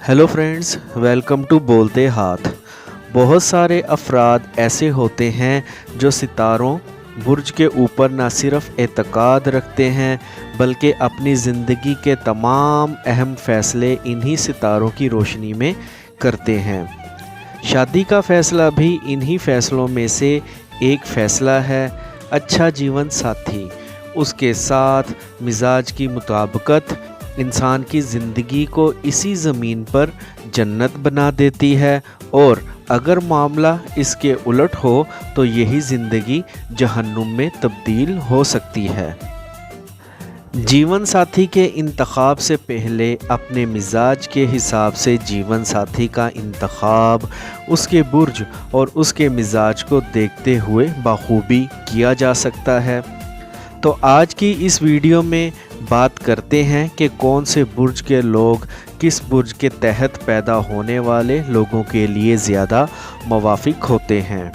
Hello friends, welcome to बोलते हाथ। बहुत सारे अफराद ऐसे होते हैं जो सितारों बुर्ज के ऊपर न सिर्फ एतकाद रखते हैं बल्कि अपनी ज़िंदगी के तमाम अहम फ़ैसले इन्हीं सितारों की रोशनी में करते हैं। शादी का फ़ैसला भी इन्हीं फ़ैसलों में से एक फ़ैसला है। अच्छा जीवन साथी, उसके साथ मिजाज की मुताबिकत इंसान की ज़िंदगी को इसी ज़मीन पर जन्नत बना देती है, और अगर मामला इसके उलट हो तो यही ज़िंदगी जहन्नुम में तब्दील हो सकती है। जीवन साथी के इंतखाब से पहले अपने मिजाज के हिसाब से जीवन साथी का इंतखाब उसके बुर्ज और उसके मिजाज को देखते हुए बखूबी किया जा सकता है। तो आज की इस वीडियो में बात करते हैं कि कौन से बुर्ज के लोग किस बुर्ज के तहत पैदा होने वाले लोगों के लिए ज़्यादा मुवाफिक होते हैं।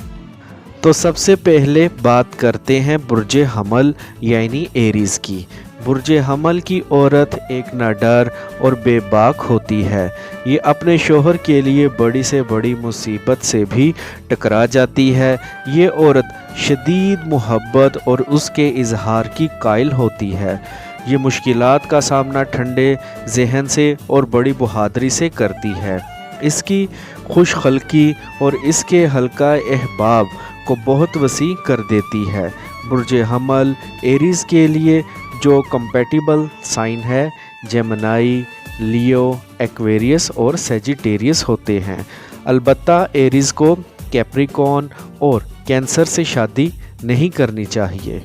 तो सबसे पहले बात करते हैं बुर्ज हमल यानी एरीज़ की। बुर्ज हमल की औरत एक नाडर और बेबाक होती है। ये अपने शोहर के लिए बड़ी से बड़ी मुसीबत से भी टकरा जाती है। ये औरत शदीद मोहब्बत और उसके इजहार की कायल होती है। ये मुश्किलात का सामना ठंडे जहन से और बड़ी बहादुरी से करती है। इसकी खुशखल्की और इसके हल्का अहबाब को बहुत वसी कर देती है। बुर्ज हमल एरीज़ के लिए जो कंपैटिबल साइन है जेमिनी, लियो, एक्वेरियस और सेजिटेरियस होते हैं। अलबत्ता एरीज़ को कैप्रिकॉर्न और कैंसर से शादी नहीं करनी चाहिए।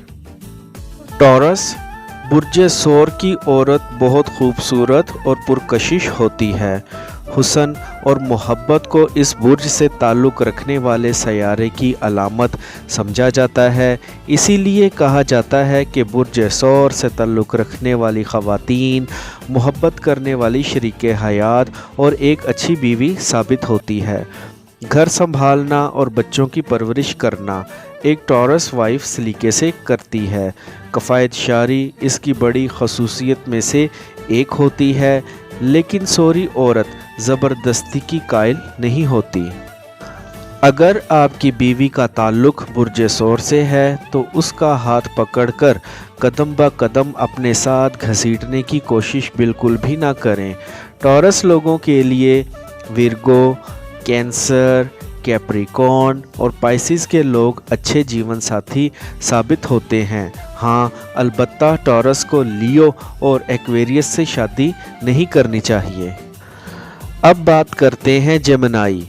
टॉरस बुर्ज सौर की औरत बहुत खूबसूरत और पुरकशिश होती है। हुस्न और मोहब्बत को इस बुर्ज से ताल्लुक़ रखने वाले सयारे की अलामत समझा जाता है। इसीलिए कहा जाता है कि बुर्ज सौर से ताल्लुक़ रखने वाली ख़वातीन मोहब्बत करने वाली शरीके हयात और एक अच्छी बीवी साबित होती है। घर संभालना और बच्चों की परवरिश करना एक टॉरस वाइफ सलीके से करती है। कफ़ायत शारी इसकी बड़ी खसूसियत में से एक होती है, लेकिन सोरी औरत ज़बरदस्ती की कायल नहीं होती। अगर आपकी बीवी का ताल्लुक़ बुर्ज सौर से है तो उसका हाथ पकड़कर कदम ब कदम अपने साथ घसीटने की कोशिश बिल्कुल भी ना करें। टॉरस लोगों के लिए विर्गो, कैंसर, कैप्रिकॉर्न और पाइसिस के लोग अच्छे जीवन साथी साबित होते हैं। हाँ, अलबत्ता टॉरस को लियो और एक्वेरियस से शादी नहीं करनी चाहिए। अब बात करते हैं जेमिनी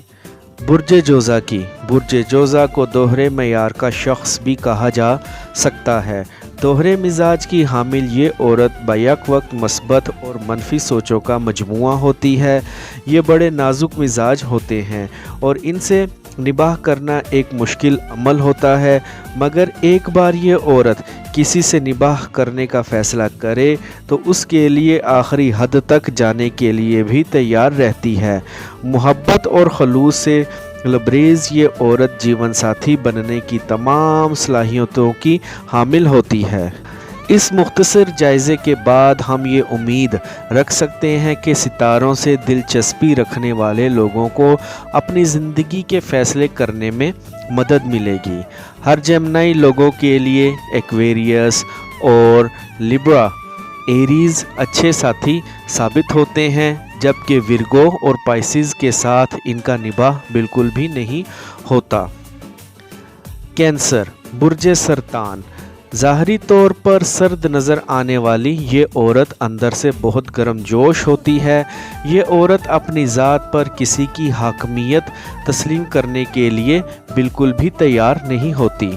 बुर्ज जोज़ा की। बुर्ज जोज़ा को दोहरे मयार का शख्स भी कहा जा सकता है। दोहरे मिजाज की हामिल ये औरत बैक वक्त मस्बत और मनफी सोचों का मजमुआ होती है। ये बड़े नाजुक मिजाज होते हैं और इनसे निबाह करना एक मुश्किल अमल होता है, मगर एक बार ये औरत किसी से निबाह करने का फ़ैसला करे तो उसके लिए आखिरी हद तक जाने के लिए भी तैयार रहती है। मोहब्बत और खलूस से लबरेज़ ये औरत जीवन साथी बनने की तमाम सलाहियतों की हामिल होती है। इस मुख्तसर जायज़े के बाद हम ये उम्मीद रख सकते हैं कि सितारों से दिलचस्पी रखने वाले लोगों को अपनी ज़िंदगी के फ़ैसले करने में मदद मिलेगी। हर जेमिनी लोगों के लिए एक्वेरियस और लिब्रा एरीज़ अच्छे साथी साबित होते हैं, जबकि विर्गो और पाइसिस के साथ इनका निबाह बिल्कुल भी नहीं होता। कैंसर बुर्ज सरतान ज़ाहरी तौर पर सर्द नज़र आने वाली ये औरत अंदर से बहुत गर्मजोश होती है। ये औरत अपनी ज़ात पर किसी की हाकमियत तस्लीम करने के लिए बिल्कुल भी तैयार नहीं होती,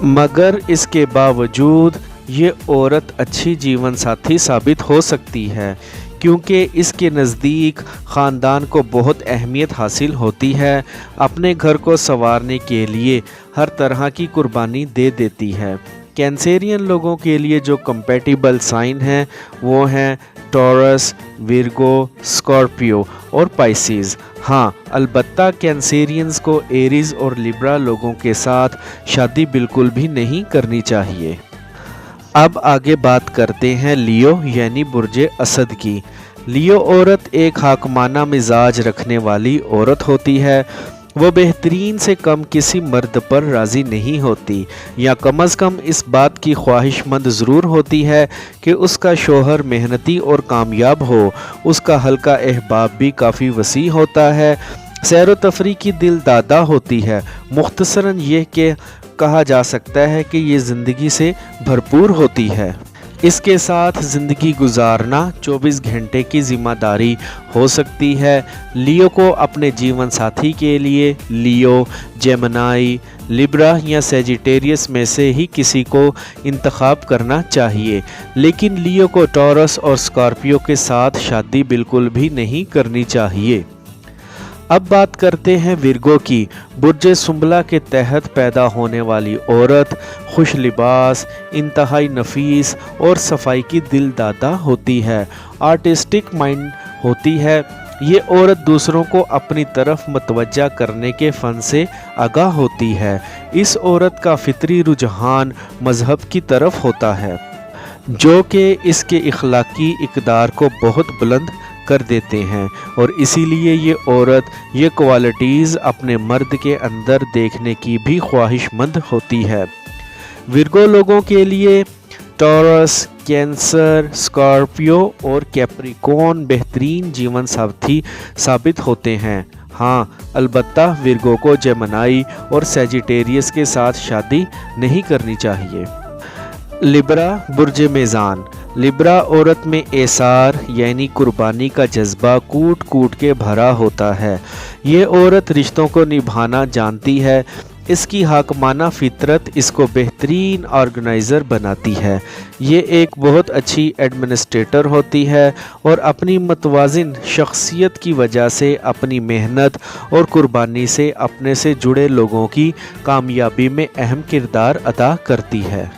मगर इसके बावजूद ये औरत अच्छी जीवन साथी साबित हो सकती है, क्योंकि इसके नज़दीक ख़ानदान को बहुत अहमियत हासिल होती है। अपने घर को संवारने के लिए हर तरह की कुर्बानी दे देती है। कैंसेरियन लोगों के लिए जो कंपैटिबल साइन हैं वो हैं टॉरस, विर्गो, स्कॉर्पियो और पाइसिस। हाँ, अलबत्ता कैंसेरियंस को एरीज़ और लिब्रा लोगों के साथ शादी बिल्कुल भी नहीं करनी चाहिए। अब आगे बात करते हैं लियो यानी बुर्ज असद की। लियो औरत एक हाकमाना मिजाज रखने वाली औरत होती है। वो बेहतरीन से कम किसी मर्द पर राज़ी नहीं होती, या कम अज़ कम इस बात की ख्वाहिशमंद ज़रूर होती है कि उसका शोहर मेहनती और कामयाब हो। उसका हल्का अहबाब भी काफ़ी वसी होता है, सैर व तफरी की दिल दादा होती है। मुख्तसरन ये कि कहा जा सकता है कि ये ज़िंदगी से भरपूर होती है। इसके साथ ज़िंदगी गुजारना 24 घंटे की ज़िम्मेदारी हो सकती है। लियो को अपने जीवन साथी के लिए लियो, जेमिनी, लिब्रा या सेजिटेरियस में से ही किसी को इंतखाब करना चाहिए, लेकिन लियो को टॉरस और स्कॉर्पियो के साथ शादी बिल्कुल भी नहीं करनी चाहिए। अब बात करते हैं विर्गो की। बुर्ज सुंबला के तहत पैदा होने वाली औरत खुश लिबास, इंतहाई नफीस और सफाई की दिल दादा होती है। आर्टिस्टिक माइंड होती है। ये औरत दूसरों को अपनी तरफ मतवज्जा करने के फ़न से आगाह होती है। इस औरत का फितरी रुझान मज़हब की तरफ होता है, जो कि इसके इखलाकी इक़दार को बहुत बुलंद कर देते हैं, और इसीलिए ये औरत ये क्वालिटीज़ अपने मर्द के अंदर देखने की भी ख्वाहिशमंद होती है। विर्गो लोगों के लिए टॉरस, कैंसर, स्कॉर्पियो और कैप्रिकॉर्न बेहतरीन जीवन साथी साबित होते हैं। हाँ, अलबत्ता विर्गो को जेमिनी और सेजिटेरियस के साथ शादी नहीं करनी चाहिए। लिब्रा बुर्ज मेज़ान। लिब्रा औरत में एसार यानी कुर्बानी का जज्बा कूट कूट के भरा होता है। ये औरत रिश्तों को निभाना जानती है। इसकी हाकमाना फितरत इसको बेहतरीन ऑर्गेनाइज़र बनाती है। ये एक बहुत अच्छी एडमिनिस्ट्रेटर होती है और अपनी मतवाज़िन शख्सियत की वजह से अपनी मेहनत और कुर्बानी से अपने से जुड़े लोगों की कामयाबी में अहम किरदार अदा करती है।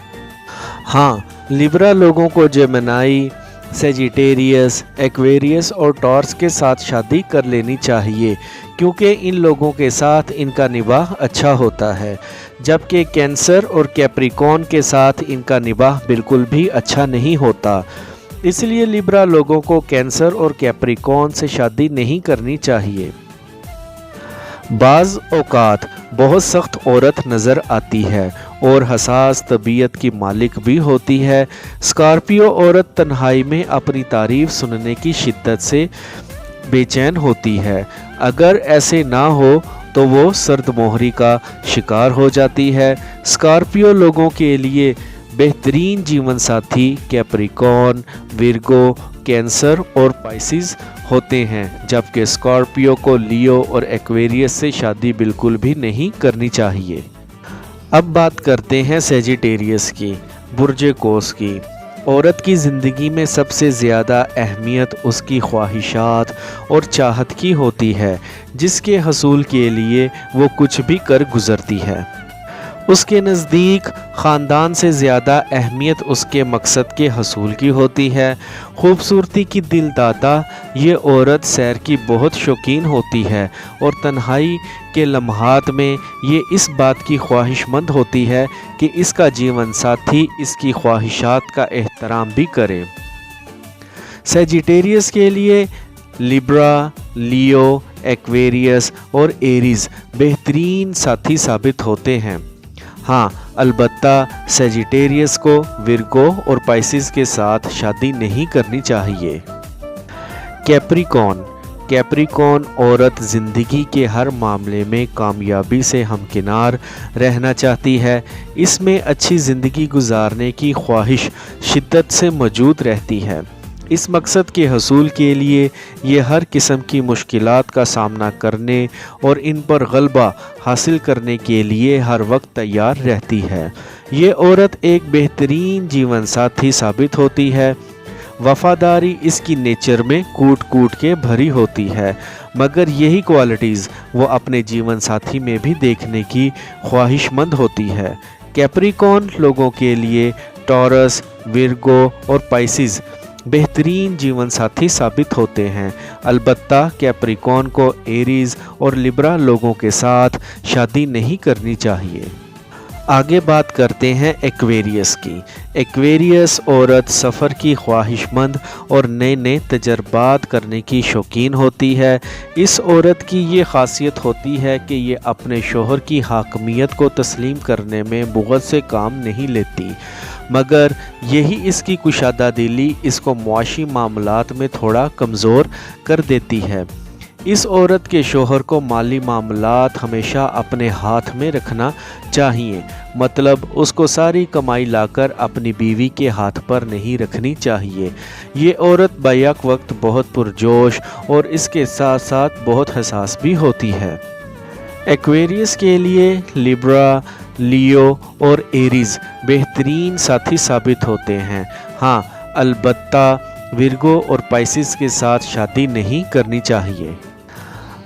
हाँ, लिब्रा लोगों को जेमिनी, सेजिटेरियस, एक्वेरियस और टॉरस के साथ शादी कर लेनी चाहिए, क्योंकि इन लोगों के साथ इनका निबाह अच्छा होता है, जबकि कैंसर और कैप्रिकॉर्न के साथ इनका निबाह बिल्कुल भी अच्छा नहीं होता। इसलिए लिब्रा लोगों को कैंसर और कैप्रिकॉर्न से शादी नहीं करनी चाहिए। बाज़ औक़ात बहुत सख्त औरत नज़र आती है और हसास तबीयत की मालिक भी होती है। स्कॉर्पियो औरत तन्हाई में अपनी तारीफ़ सुनने की शिद्दत से बेचैन होती है। अगर ऐसे ना हो तो वो सर्द मोहरी का शिकार हो जाती है। स्कॉर्पियो लोगों के लिए बेहतरीन जीवन साथी कैप्रिकॉर्न, विर्गो, कैंसर और पाइसिस होते हैं, जबकि स्कॉर्पियो को लियो और एक्वेरियस से शादी बिल्कुल भी नहीं करनी चाहिए। अब बात करते हैं सेजिटेरियस की, बुर्ज कोस की। औरत की ज़िंदगी में सबसे ज़्यादा अहमियत उसकी ख्वाहिशात और चाहत की होती है, जिसके हसूल के लिए वो कुछ भी कर गुज़रती है। उसके नज़दीक ख़ानदान से ज़्यादा अहमियत उसके मकसद के हसूल की होती है। खूबसूरती की दिल दाता ये औरत सैर की बहुत शौकीन होती है और तन्हाई के लम्हात में ये इस बात की ख्वाहिशमंद होती है कि इसका जीवन साथी इसकी ख्वाहिशात का एहतराम भी करे। सेजिटेरियस के लिए लिब्रा, लियो, एक्वेरियस और एरीज़ बेहतरीन साथी साबित होते हैं। हाँ, अलबत्ता सेजिटेरियस को विर्गो और पाइसिस के साथ शादी नहीं करनी चाहिए। कैप्रिकॉर्न औरत ज़िंदगी के हर मामले में कामयाबी से हमकिनार रहना चाहती है। इसमें अच्छी ज़िंदगी गुजारने की ख्वाहिश शिद्दत से मौजूद रहती है। इस मकसद के हसूल के लिए ये हर किस्म की मुश्किलात का सामना करने और इन पर गलबा हासिल करने के लिए हर वक्त तैयार रहती है। ये औरत एक बेहतरीन जीवन साथी साबित होती है। वफ़ादारी इसकी नेचर में कूट कूट के भरी होती है, मगर यही क्वालिटीज़ वो अपने जीवन साथी में भी देखने की ख्वाहिशमंद होती है। कैप्रिकॉर्न लोगों के लिए टॉरस, विर्गो और पाइसिस बेहतरीन जीवन साथी साबित होते हैं। अलबत्ता कैप्रिकॉर्न को एरीज़ और लिब्रा लोगों के साथ शादी नहीं करनी चाहिए। आगे बात करते हैं एक्वेरियस की। एक्वेरियस औरत सफ़र की ख्वाहिशमंद और नए नए तजर्बात करने की शौकीन होती है। इस औरत की ये ख़ासियत होती है कि ये अपने शोहर की हाकमियत को तस्लीम करने में बहुत से काम नहीं लेती, मगर यही इसकी कुशादा दिली इसको मुआशी मामलात में थोड़ा कमज़ोर कर देती है। इस औरत के शोहर को माली मामलात हमेशा अपने हाथ में रखना चाहिए, मतलब उसको सारी कमाई लाकर अपनी बीवी के हाथ पर नहीं रखनी चाहिए। ये औरत बैक वक्त बहुत पुरजोश और इसके साथ साथ बहुत हसास भी होती है। एक्वेरियस के लिए लिब्रा, लियो और एरीज बेहतरीन साथी साबित होते हैं। हाँ, अलबत्ता विर्गो और पाइसिस के साथ शादी नहीं करनी चाहिए।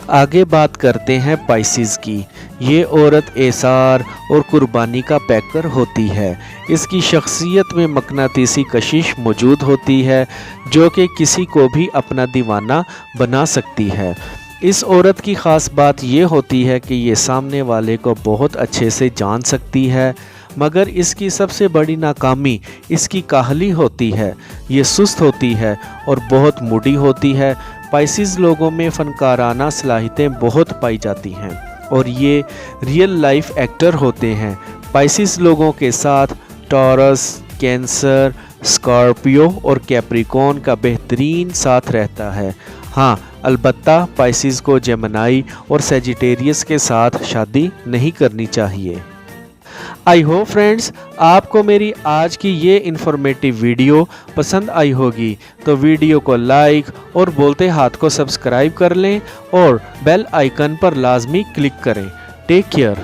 आगे बात करते हैं पाइसिस की। ये औरत एसार और कुर्बानी का पैकर होती है। इसकी शख्सियत में मकनातीसी कशिश मौजूद होती है जो कि किसी को भी अपना दीवाना बना सकती है। इस औरत की ख़ास बात ये होती है कि ये सामने वाले को बहुत अच्छे से जान सकती है, मगर इसकी सबसे बड़ी नाकामी इसकी काहली होती है। ये सुस्त होती है और बहुत मूडी होती है। पाइसिस लोगों में फ़नकाराना सलाहियतें बहुत पाई जाती हैं और ये रियल लाइफ एक्टर होते हैं। पाइसिस लोगों के साथ टॉरस, कैंसर, स्कॉर्पियो और कैप्रिकॉर्न का बेहतरीन साथ रहता है। हाँ, अलबत्ता पाइसिस को जेमिनी और सैजिटेरियस के साथ शादी नहीं करनी चाहिए। आई होप फ्रेंड्स आपको मेरी आज की ये इन्फॉर्मेटिव वीडियो पसंद आई होगी, तो वीडियो को लाइक और बोलते हाथ को सब्सक्राइब कर लें और बेल आइकन पर लाजमी क्लिक करें। Take care.